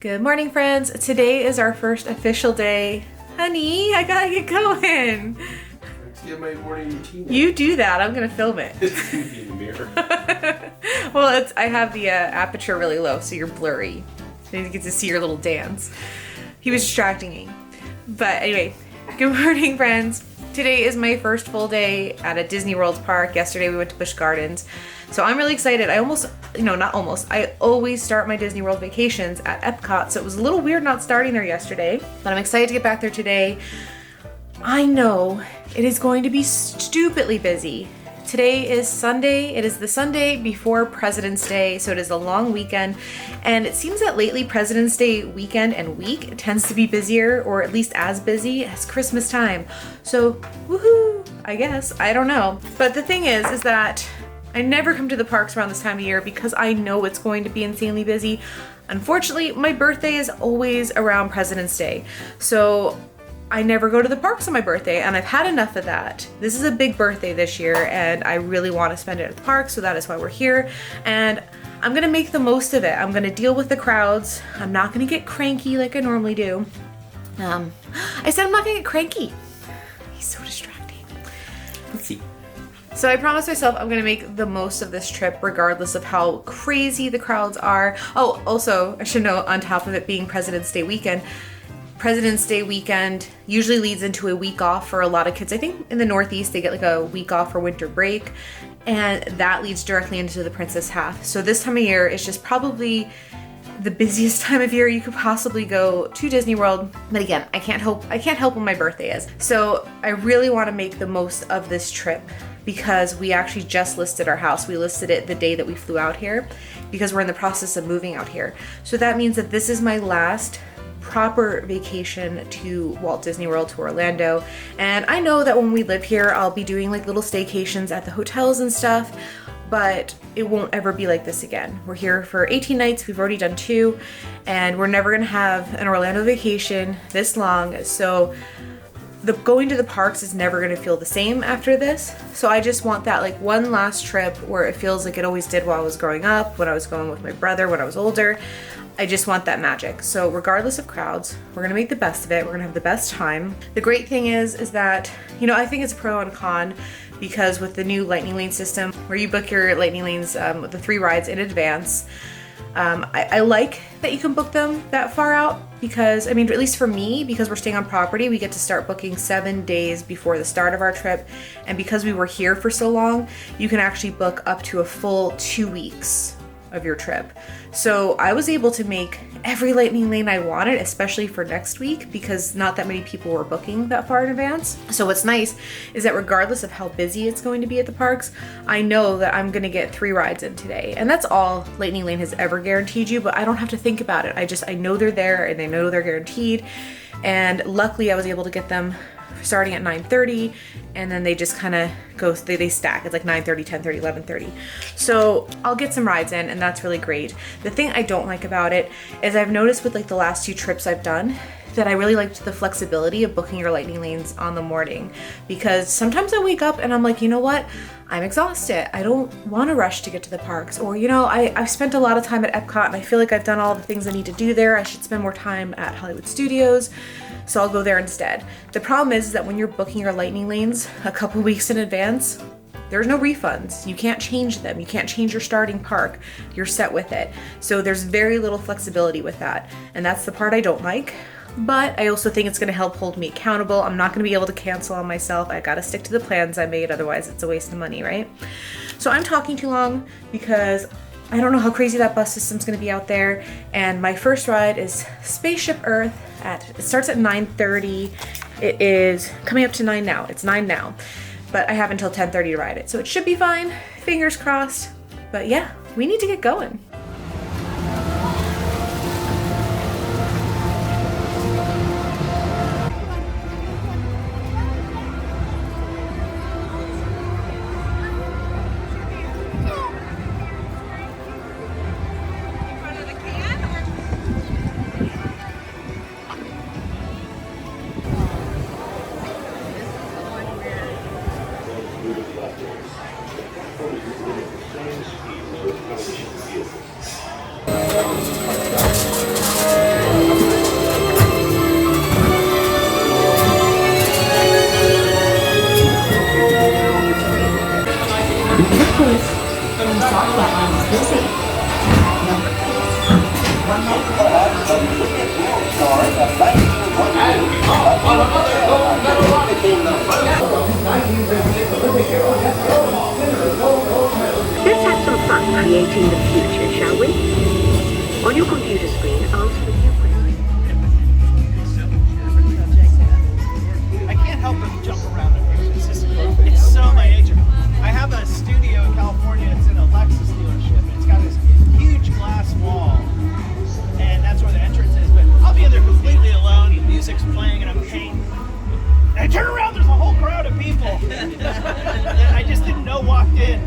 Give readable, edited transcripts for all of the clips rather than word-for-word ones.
Good morning, friends. Today is our first official day. Honey, I gotta get going. Get my morning routine. You do that. I'm gonna film it. It's gonna be in the mirror. Well, I have the aperture really low, so you're blurry. So you get to see your little dance. He was distracting me. But anyway, good morning, friends. Today is my first full day at a Disney World park. Yesterday we went to Busch Gardens. So I'm really excited. I always start my Disney World vacations at Epcot, so it was a little weird not starting there yesterday, but I'm excited to get back there today. I know it is going to be stupidly busy. Today is Sunday. It is the Sunday before President's Day, so it is a long weekend, and it seems that lately President's Day weekend and week tends to be busier, or at least as busy as Christmas time. So, woohoo, I guess. I don't know. But the thing is that I never come to the parks around this time of year because I know it's going to be insanely busy. Unfortunately, my birthday is always around President's Day, so I never go to the parks on my birthday, and I've had enough of that. This is a big birthday this year, and I really want to spend it at the park, so that is why we're here, and I'm gonna make the most of it. I'm gonna deal with the crowds. I'm not gonna get cranky like I normally do. I said I'm not gonna get cranky. He's so distracting. Let's see. So I promised myself I'm gonna make the most of this trip regardless of how crazy the crowds are. Oh, also, I should note, on top of it being President's Day weekend usually leads into a week off for a lot of kids. I think in the Northeast they get like a week off for winter break, and that leads directly into the Princess Half. So this time of year is just probably the busiest time of year you could possibly go to Disney World. But again, I can't help when my birthday is. So I really want to make the most of this trip because we actually just listed our house. We listed it the day that we flew out here because we're in the process of moving out here. So that means that this is my last proper vacation to Walt Disney World, to Orlando. And I know that when we live here, I'll be doing like little staycations at the hotels and stuff, but it won't ever be like this again. We're here for 18 nights. We've already done 2, and we're never gonna have an Orlando vacation this long. So going to the parks is never gonna feel the same after this. So I just want that like one last trip where it feels like it always did while I was growing up, when I was going with my brother, when I was older. I just want that magic. So regardless of crowds, we're gonna make the best of it. We're gonna have the best time. The great thing is that, I think it's pro and con, because with the new Lightning Lane system, where you book your Lightning Lanes, the 3 rides in advance, I like that you can book them that far out because, at least for me, because we're staying on property, we get to start booking 7 days before the start of our trip. And because we were here for so long, you can actually book up to a full 2 weeks of your trip. So I was able to make every Lightning Lane I wanted, especially for next week, because not that many people were booking that far in advance. So what's nice is that regardless of how busy it's going to be at the parks, I know that I'm gonna get 3 rides in today. And that's all Lightning Lane has ever guaranteed you, but I don't have to think about it. I know they're there and I know they're guaranteed. And luckily I was able to get them starting at 9:30, and then they just kind of go, they stack. It's like 9:30, 10:30, 11:30. So I'll get some rides in, and that's really great. The thing I don't like about it is I've noticed with like the last 2 trips I've done that I really liked the flexibility of booking your Lightning Lanes on the morning, because sometimes I wake up and I'm like, you know what? I'm exhausted. I don't want to rush to get to the parks. Or, I've spent a lot of time at Epcot and I feel like I've done all the things I need to do there. I should spend more time at Hollywood Studios. So I'll go there instead. The problem is that when you're booking your Lightning Lanes a couple weeks in advance, there's no refunds. You can't change them. You can't change your starting park. You're set with it. So there's very little flexibility with that. And that's the part I don't like. But I also think it's gonna help hold me accountable. I'm not gonna be able to cancel on myself. I gotta stick to the plans I made, otherwise it's a waste of money, right? So I'm talking too long because I don't know how crazy that bus system's gonna be out there. And my first ride is Spaceship Earth. It starts at 9:30. It is coming up to 9 now. It's 9 now. But I have until 10:30 to ride it. So it should be fine, fingers crossed. But yeah, we need to get going. Before we begin the same speed with television vehicles. Let's have some fun creating the future, shall we? On your computer screen, answer the few questions. I can't help but jump around in here. It's so my nature. I have a studio in California. It's in a Lexus dealership. And it's got this huge glass wall, and that's where the entrance is. But I'll be in there completely alone. The music's playing, and I'm painting. And I turn around. There's a whole crowd of people that I just didn't know walked in.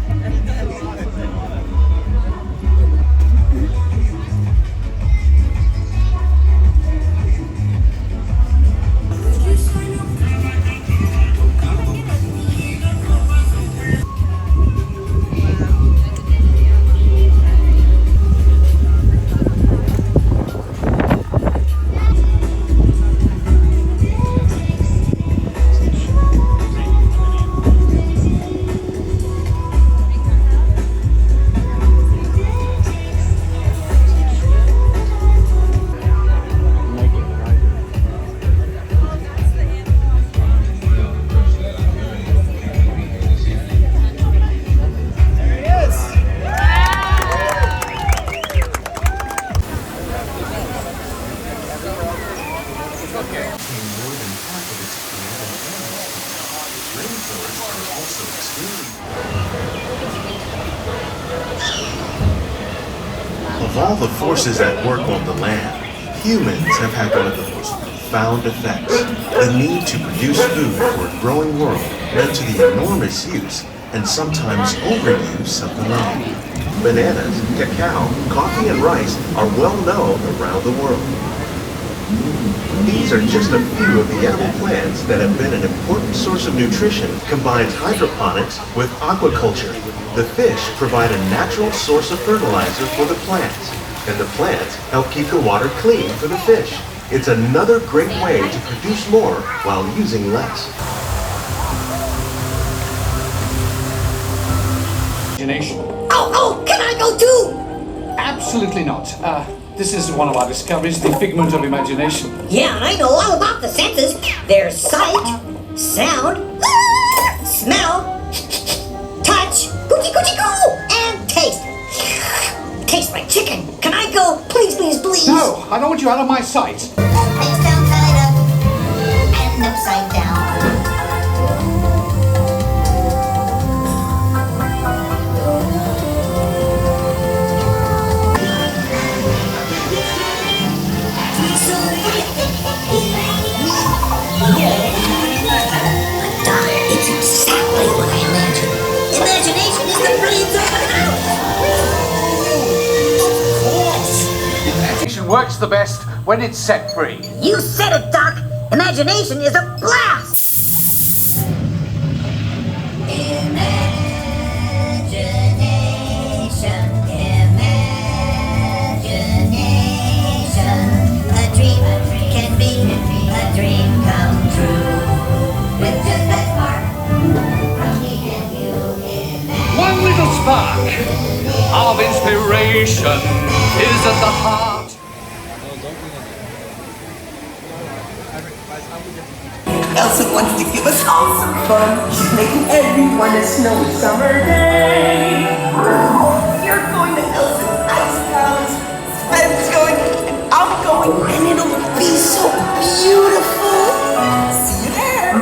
Of all the forces at work on the land, humans have had one of the most profound effects. The need to produce food for a growing world led to the enormous use and sometimes overuse of the land. Bananas, cacao, coffee, and rice are well known around the world. These are just a few of the edible plants that have been an important source of nutrition. Combines hydroponics with aquaculture. The fish provide a natural source of fertilizer for the plants, and the plants help keep the water clean for the fish. It's another great way to produce more while using less. Imagination. Oh, can I go too? Absolutely not. This is one of our discoveries, the figment of imagination. Yeah, I know all about the senses. There's sight, sound, smell, touch, coochie, and taste. Tastes like chicken. Can I go? Please, please, please. No, I don't want you out of my sight. Face down, side up, and upside down. It's exactly what I imagined. Imagination is the brains of the house. Imagination works the best when it's set free. You said it, Doc. Imagination is a blast. Imagination, imagination. A dream can be a dream come true. With just that spark from me and you. One little spark of inspiration is at the heart. Elsa wants to give us all some fun. She's making everyone a snowy summer day. You're going to Elsa's ice house. Sven's going, and I'm going, and it'll be so beautiful. See you there.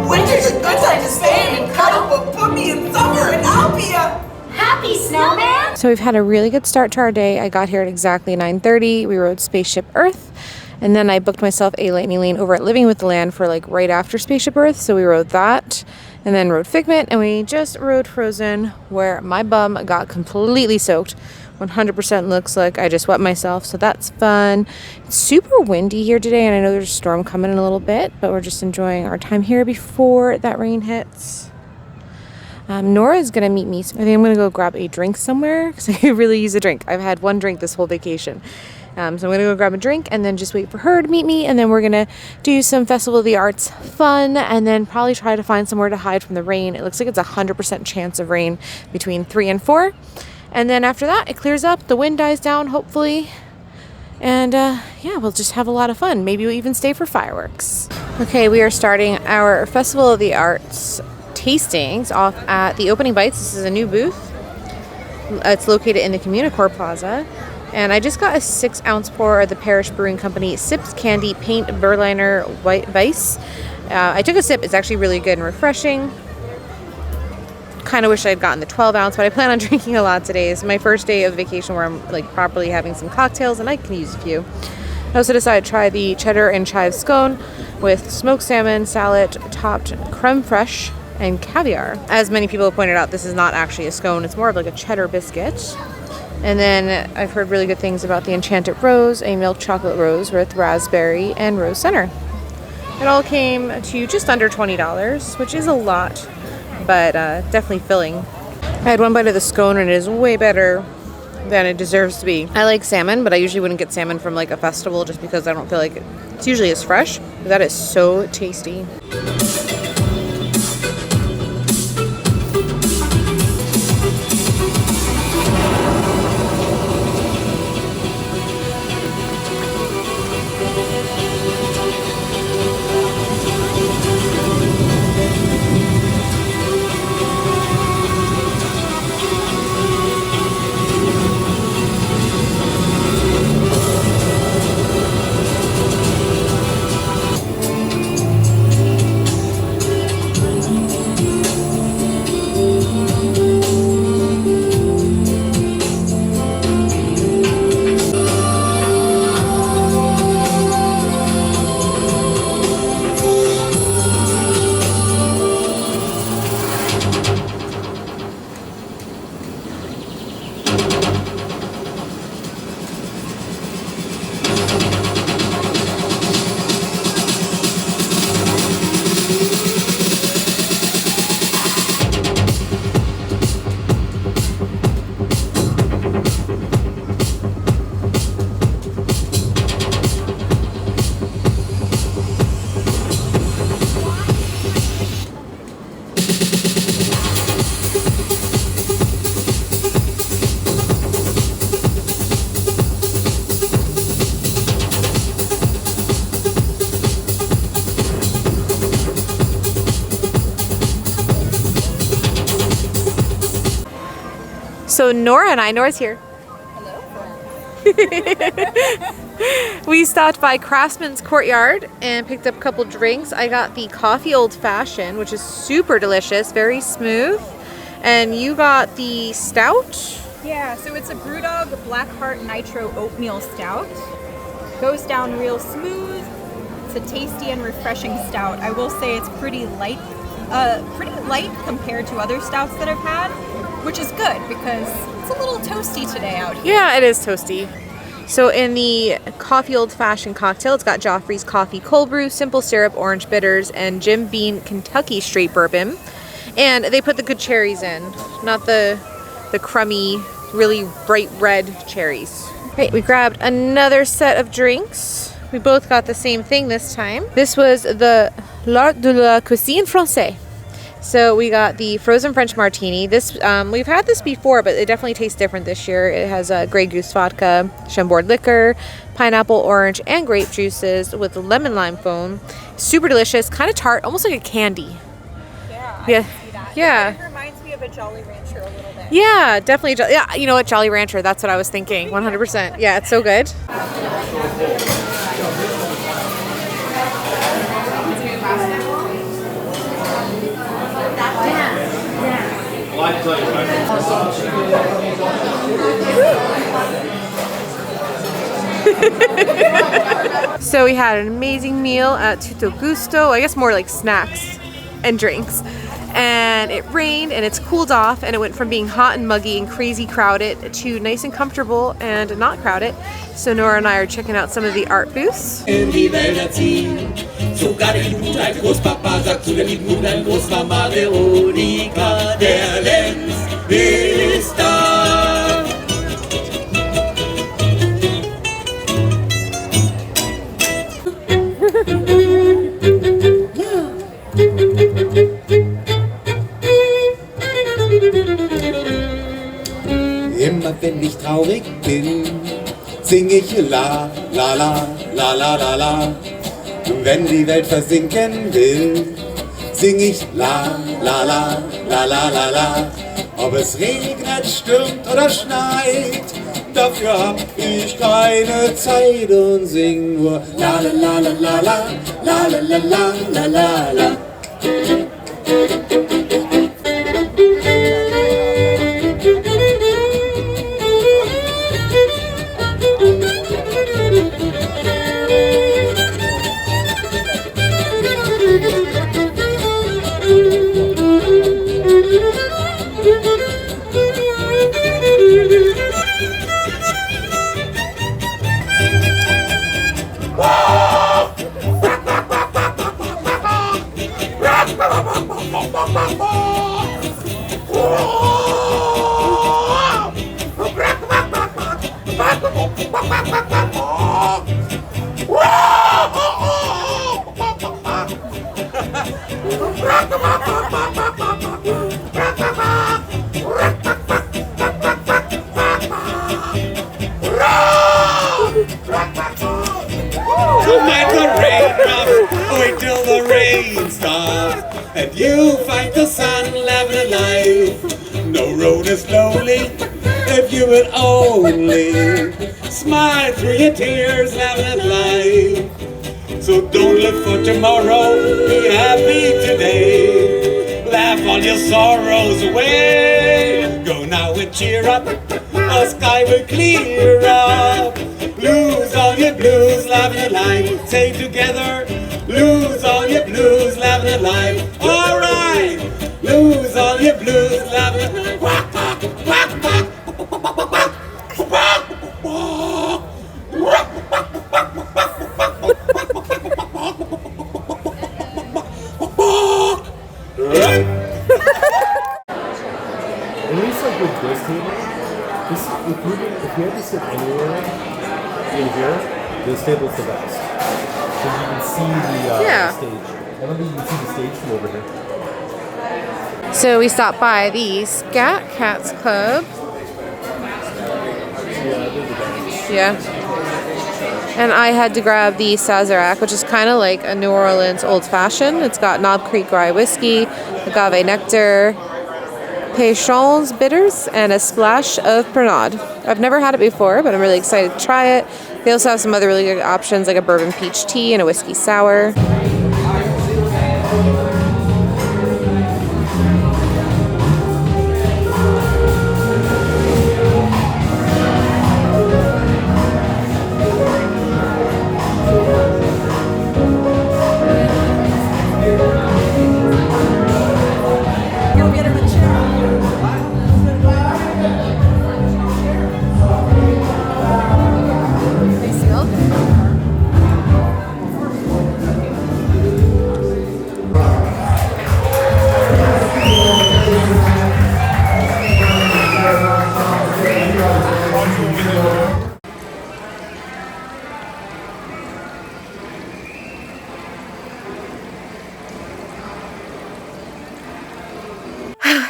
Winter's a good time to stay in and cuddle, but put me in summer, and I'll be a happy snowman. So we've had a really good start to our day. I got here at exactly 9:30. We rode Spaceship Earth. And then I booked myself a lightning lane over at Living with the Land for like right after Spaceship Earth. So we rode that and then rode Figment, and we just rode Frozen, where my bum got completely soaked. 100% looks like I just wet myself. So that's fun. It's super windy here today, and I know there's a storm coming in a little bit, but we're just enjoying our time here before that rain hits. Nora is going to meet me. So I think I'm going to go grab a drink somewhere because I could really use a drink. I've had one drink this whole vacation. So I'm going to go grab a drink and then just wait for her to meet me. And then we're going to do some Festival of the Arts fun and then probably try to find somewhere to hide from the rain. It looks like it's 100% chance of rain between 3 and 4. And then after that, it clears up, the wind dies down, hopefully. And yeah, we'll just have a lot of fun. Maybe we'll even stay for fireworks. Okay, we are starting our Festival of the Arts tastings off at the Opening Bites. This is a new booth. It's located in the Communicore Plaza. And I just got a 6-ounce pour of the Parish Brewing Company Sips Candy Paint Berliner White Weiss. I took a sip. It's actually really good and refreshing. Kind of wish I had gotten the 12-ounce, but I plan on drinking a lot today. It's my first day of vacation where I'm like properly having some cocktails, and I can use a few. I also decided to try the cheddar and chive scone with smoked salmon, salad, topped creme fraiche, and caviar. As many people have pointed out, this is not actually a scone. It's more of like a cheddar biscuit. And then I've heard really good things about the Enchanted Rose, a milk chocolate rose with raspberry and rose center. It all came to just under $20, which is a lot, but definitely filling. I had one bite of the scone and it is way better than it deserves to be. I like salmon, but I usually wouldn't get salmon from like a festival just because I don't feel like it's usually as fresh. But that is so tasty. So Nora's here. Hello. We stopped by Craftsman's Courtyard and picked up a couple drinks. I got the coffee old fashioned, which is super delicious, very smooth. And you got the stout? Yeah, so it's a Brewdog Blackheart Nitro Oatmeal Stout. Goes down real smooth. It's a tasty and refreshing stout. I will say it's pretty light compared to other stouts that I've had, which is good because it's a little toasty today out here. Yeah, it is toasty. So in the coffee old fashioned cocktail, it's got Joffrey's coffee cold brew, simple syrup, orange bitters, and Jim Beam Kentucky straight bourbon. And they put the good cherries in, not the crummy, really bright red cherries. Right, we grabbed another set of drinks. We both got the same thing this time. This was the L'Art de la Cuisine Française. So we got the frozen French martini. This we've had this before, but it definitely tastes different this year. It has Grey Goose vodka, Chambord liquor, pineapple, orange, and grape juices with lemon lime foam. Super delicious, kind of tart, almost like a candy. Yeah, I Yeah. can see that. Yeah. It reminds me of a Jolly Rancher a little bit. Yeah, definitely. Yeah, you know what, Jolly Rancher, that's what I was thinking, 100%. Yeah, it's so good. So we had an amazing meal at Tutto Gusto, I guess more like snacks and drinks. And it rained and it's cooled off and it went from being hot and muggy and crazy crowded to nice and comfortable and not crowded. So Nora and I are checking out some of the art booths. bin, sing ich la, la, la, la, la, la, la. Und wenn die Welt versinken will, sing ich la, la, la, la, la, la, la. Ob es regnet, stürmt oder schneit, dafür hab ich keine Zeit und sing nur la, la, la, la, la, la, la, la, la, la, la, la. Don't mind the raindrops, wait till the rain stops, and you find the sun living alive. No road is lonely if you would only smile through your tears, living life. So don't live for tomorrow, be happy today. Laugh all your sorrows away. Go now and cheer up, the sky will clear up. Lose all your blues, laughing at life. Say together, lose all your blues, laughing at life. All right, lose all your blues, laughing at life. Quack, quack, quack, quack. At least like with this table, if you had to sit anywhere in here, this table's the best. Because you can see the stage. I don't think you can see the stage from over here. So we stopped by the Scat Cats Club. Yeah. And I had to grab the Sazerac, which is kind of like a New Orleans old fashioned. It's got Knob Creek rye whiskey, agave nectar, Peychaud's bitters, and a splash of Pernod. I've never had it before, but I'm really excited to try it. They also have some other really good options like a bourbon peach tea and a whiskey sour.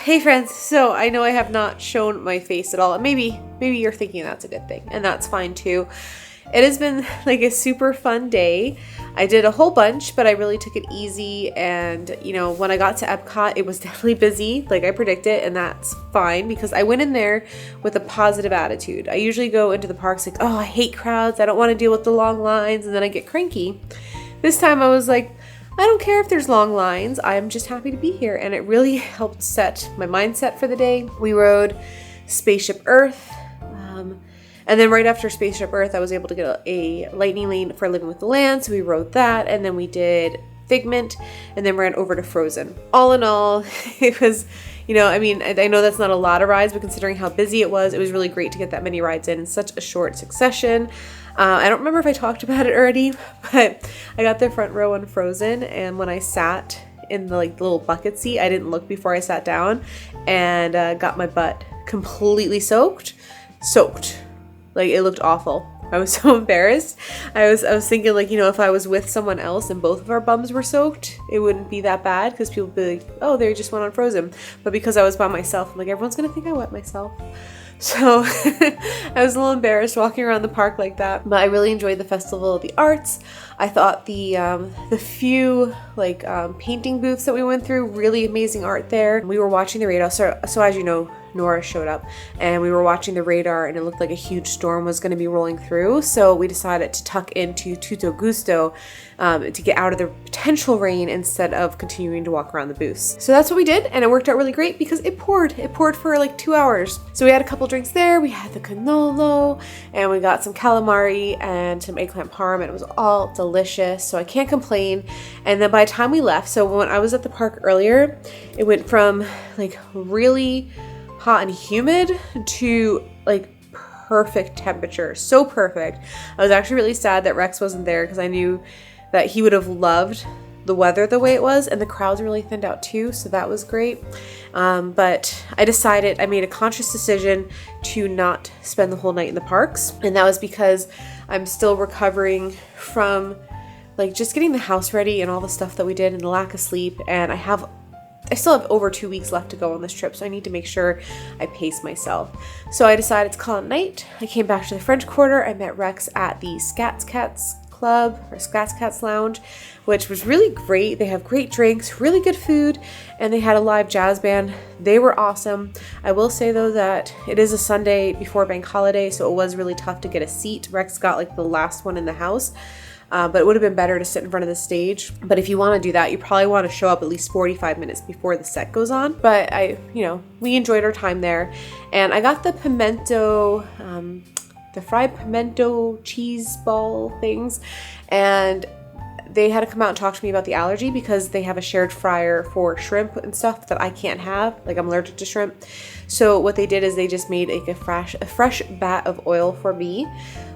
Hey friends, so I know I have not shown my face at all, and maybe you're thinking that's a good thing, and that's fine too. It has been like a super fun day. I did a whole bunch, but I really took it easy, and you know, when I got to Epcot, it was definitely busy, like I predicted, and that's fine because I went in there with a positive attitude. I usually go into the parks like, oh, I hate crowds, I don't want to deal with the long lines, and then I get cranky. This time I was like, I don't care if there's long lines, I'm just happy to be here, and it really helped set my mindset for the day. We rode Spaceship Earth, and then right after Spaceship Earth, I was able to get a lightning lane for Living with the Land, so we rode that, and then we did Figment, and then ran over to Frozen. All in all, it was, you know, I mean, I know that's not a lot of rides, but considering how busy it was really great to get that many rides in such a short succession. I don't remember if I talked about it already, but I got the front row on Frozen, and when I sat in the like little bucket seat, I didn't look before I sat down, and got my butt completely soaked. Like, it looked awful. I was so embarrassed. I was thinking, like, you know, if I was with someone else and both of our bums were soaked, it wouldn't be that bad because people would be like, oh, they just went on Frozen. But because I was by myself, I'm like, everyone's gonna think I wet myself. So I was a little embarrassed walking around the park like that, but I really enjoyed the Festival of the Arts. I thought the few like painting booths that we went through, really amazing art there. We were watching the radar, so as you know, Nora showed up and we were watching the radar and it looked like a huge storm was going to be rolling through. So we decided to tuck into Tutto Gusto to get out of the potential rain instead of continuing to walk around the booths. So that's what we did, and it worked out really great because it poured. It poured for like 2 hours. So we had a couple drinks there. We had the cannolo and we got some calamari and some eggplant parm, and it was all delicious. So I can't complain. And then by the time we left, so when I was at the park earlier, it went from like really hot and humid to like perfect temperature. So perfect. I was actually really sad that Rex wasn't there because I knew that he would have loved the weather the way it was, and the crowds really thinned out too, so that was great. But I made a conscious decision to not spend the whole night in the parks, and that was because I'm still recovering from like just getting the house ready and all the stuff that we did and the lack of sleep, and I still have over 2 weeks left to go on this trip, so I need to make sure I pace myself. So I decided to call it night. I came back to the French Quarter. I met Rex at the Scat Cats Club, or Scat Cats Lounge, which was really great. They have great drinks, really good food, and they had a live jazz band. They were awesome. I will say though that it is a Sunday before bank holiday, so it was really tough to get a seat. Rex got like the last one in the house. But it would have been better to sit in front of the stage. But if you want to do that, you probably want to show up at least 45 minutes before the set goes on. But we enjoyed our time there. And I got the pimento, the fried pimento cheese ball things. And they had to come out and talk to me about the allergy because they have a shared fryer for shrimp and stuff that I can't have. Like, I'm allergic to shrimp. So what they did is they just made like a fresh bat of oil for me,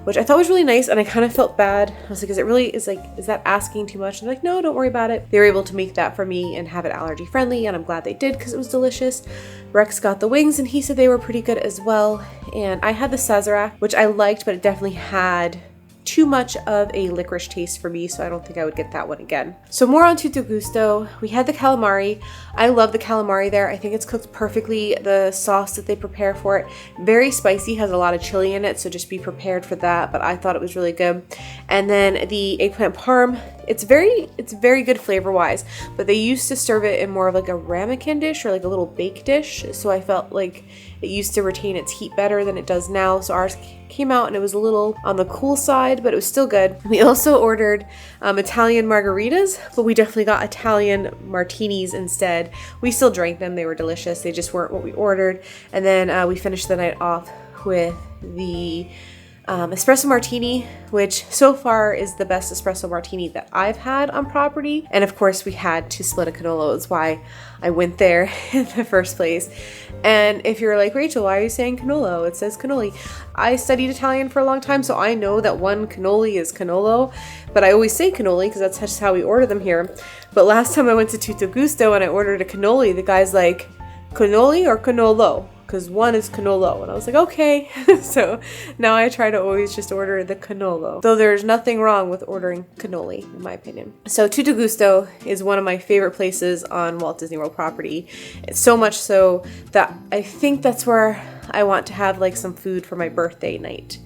which I thought was really nice, and I kind of felt bad. I was like, is that asking too much? And they're like, no, don't worry about it. They were able to make that for me and have it allergy friendly, and I'm glad they did because it was delicious. Rex got the wings and he said they were pretty good as well. And I had the Sazerac, which I liked, but it definitely had too much of a licorice taste for me, so I don't think I would get that one again. So more on Tutto Gusto. We had the calamari. I love the calamari there. I think it's cooked perfectly. The sauce that they prepare for it, very spicy, has a lot of chili in it, so just be prepared for that, but I thought it was really good. And then the eggplant parm, it's very good flavor wise, but they used to serve it in more of like a ramekin dish or like a little bake dish, so I felt like it used to retain its heat better than it does now. So ours came out and it was a little on the cool side, but it was still good. We also ordered Italian margaritas, but we definitely got Italian martinis instead. We still drank them. They were delicious. They just weren't what we ordered. And then we finished the night off with the espresso martini, which so far is the best espresso martini that I've had on property. And of course we had to split a cannolo. That's why I went there in the first place. And if you're like, Rachel, why are you saying cannolo? It says cannoli. I studied Italian for a long time, so I know that one cannoli is cannolo, but I always say cannoli because that's just how we order them here. But last time I went to Tutto Gusto and I ordered a cannoli, the guy's like, cannoli or cannolo? Because one is cannolo, and I was like, okay. So now I try to always just order the cannolo, though there's nothing wrong with ordering cannoli in my opinion. So Tutto Gusto is one of my favorite places on Walt Disney World property. It's so much so that I think that's where I want to have like some food for my birthday night.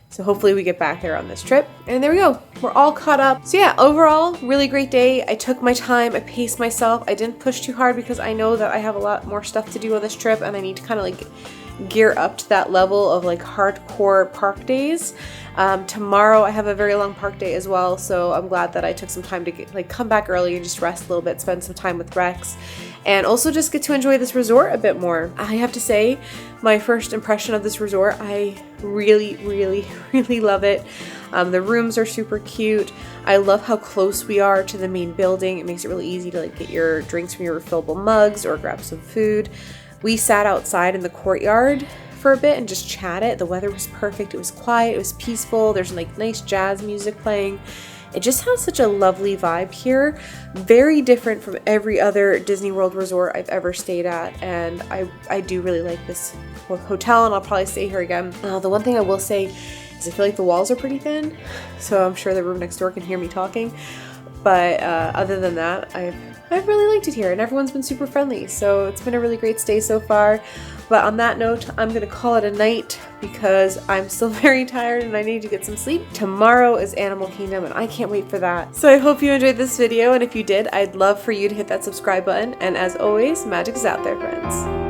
So hopefully we get back there on this trip. And there we go. We're all caught up. So yeah, overall, really great day. I took my time. I paced myself. I didn't push too hard because I know that I have a lot more stuff to do on this trip and I need to kind of like gear up to that level of like hardcore park days. Tomorrow I have a very long park day as well, so I'm glad that I took some time to come back early and just rest a little bit, spend some time with Rex, and also just get to enjoy this resort a bit more. I have to say, my first impression of this resort, I really, really, really love it. The rooms are super cute. I love how close we are to the main building. It makes it really easy to like get your drinks from your refillable mugs or grab some food. We sat outside in the courtyard for a bit and just chatted. The weather was perfect. It was quiet. It was peaceful. There's like nice jazz music playing. It just has such a lovely vibe here. Very different from every other Disney World resort I've ever stayed at. And I do really like this hotel, and I'll probably stay here again. The one thing I will say is I feel like the walls are pretty thin, so I'm sure the room next door can hear me talking. But other than that, I've really liked it here, and everyone's been super friendly, so it's been a really great stay so far. But on that note, I'm gonna call it a night because I'm still very tired and I need to get some sleep. Tomorrow is Animal Kingdom and I can't wait for that. So I hope you enjoyed this video, and if you did, I'd love for you to hit that subscribe button. And as always, magic is out there, friends.